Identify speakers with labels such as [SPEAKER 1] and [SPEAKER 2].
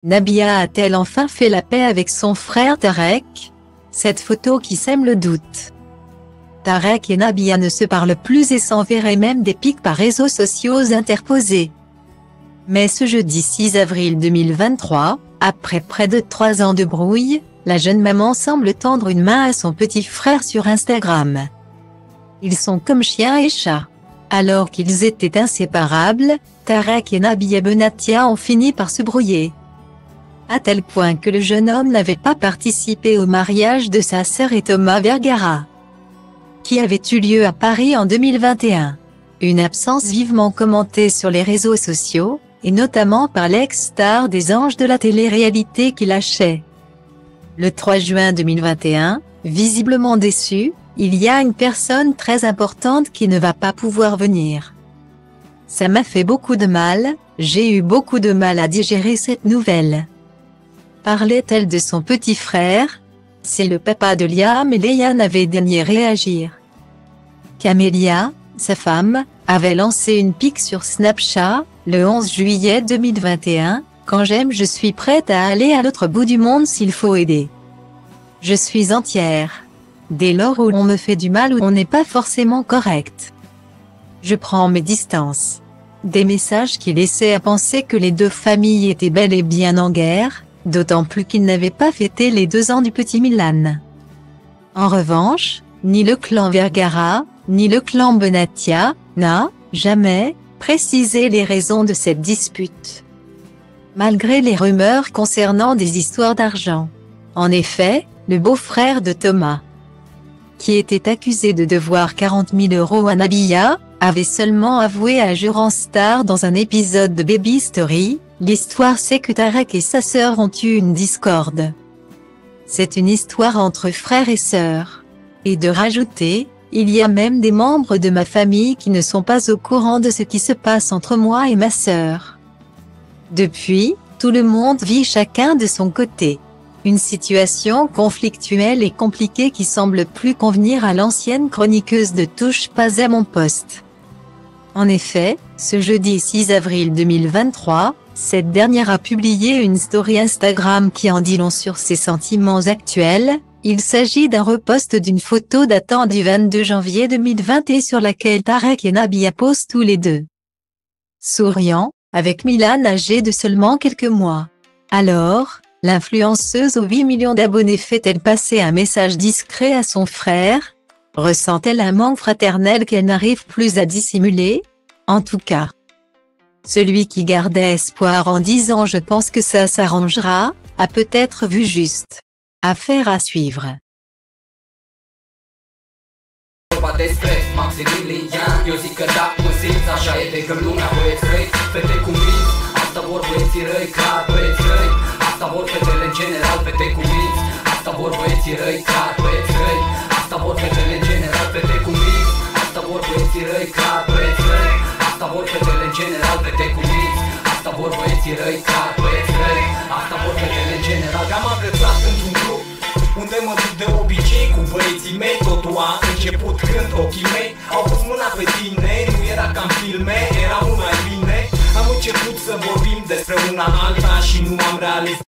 [SPEAKER 1] Nabia a-t-elle enfin fait la paix avec son frère Tarek? Cette photo qui sème le doute. Tarek et Nabia ne se parlent plus et s'enverraient même des pics par réseaux sociaux interposés. Mais ce jeudi 6 avril 2023, après près de 3 ans de brouille, la jeune maman semble tendre une main à son petit frère sur Instagram. Ils sont comme chien et chat. Alors qu'ils étaient inséparables, Tarek et Nabia Benatia ont fini par se brouiller. À tel point que le jeune homme n'avait pas participé au mariage de sa sœur et Thomas Vergara, qui avait eu lieu à Paris en 2021. Une absence vivement commentée sur les réseaux sociaux, et notamment par l'ex-star des Anges de la télé-réalité qui lâchait. Le 3 juin 2021, visiblement déçu, il y a une personne très importante qui ne va pas pouvoir venir. Ça m'a fait beaucoup de mal, j'ai eu beaucoup de mal à digérer cette nouvelle. Parlait-elle de son petit frère? C'est le papa de Liam et Léa n'avait daigné réagir. Camélia, sa femme, avait lancé une pique sur Snapchat, le 11 juillet 2021, « Quand j'aime je suis prête à aller à l'autre bout du monde s'il faut aider. Je suis entière. Dès lors où on me fait du mal ou on n'est pas forcément correct. Je prends mes distances. » Des messages qui laissaient à penser que les deux familles étaient bel et bien en guerre, d'autant plus qu'ils n'avaient pas fêté les 2 ans du petit Milan. En revanche, ni le clan Vergara, ni le clan Benatia, n'a, jamais, précisé les raisons de cette dispute. Malgré les rumeurs concernant des histoires d'argent. En effet, le beau-frère de Thomas, qui était accusé de devoir 40 000 € à Nabia, avait seulement avoué à Jurand Star dans un épisode de Baby Story, « L'histoire c'est que Tarek et sa sœur ont eu une discorde. C'est une histoire entre frères et sœurs. » Et de rajouter, « Il y a même des membres de ma famille qui ne sont pas au courant de ce qui se passe entre moi et ma sœur. » Depuis, tout le monde vit chacun de son côté. Une situation conflictuelle et compliquée qui semble plus convenir à l'ancienne chroniqueuse de Touche pas à mon poste. En effet, ce jeudi 6 avril 2023, cette dernière a publié une story Instagram qui en dit long sur ses sentiments actuels. Il s'agit d'un repost d'une photo datant du 22 janvier 2020 sur laquelle Tarek et Nabia posent tous les deux, souriant, avec Milan âgé de seulement quelques mois. Alors, l'influenceuse aux 8 millions d'abonnés fait-elle passer un message discret à son frère? Ressent-elle un manque fraternel qu'elle n'arrive plus à dissimuler? En tout cas, celui qui gardait espoir en disant « Je pense que ça s'arrangera » a peut-être vu juste. Affaire à suivre.
[SPEAKER 2] Despre Maximilian, eu zic că da, mă simți, așa e de când lumea băieți răi, fete cu minți, asta vor băieții răi, clar băieți răi, asta vor fetele în general, fete cu minți, asta vor băieții răi, clar băieți răi, asta vor fetele în general, fete cu minți, asta vor băieții răi, clar băieți răi, asta vor fetele în general, fete cu minți, asta vor băieții răi, clar băieți răi, asta vor fetele în general. Am agățat într-un grup unde mă duc de obicei cu băieții mei. Totul a început când ochii mei au pus mâna pe tine. Nu era ca în filme, era mult mai bine. Am început să vorbim despre una alta și nu am realizat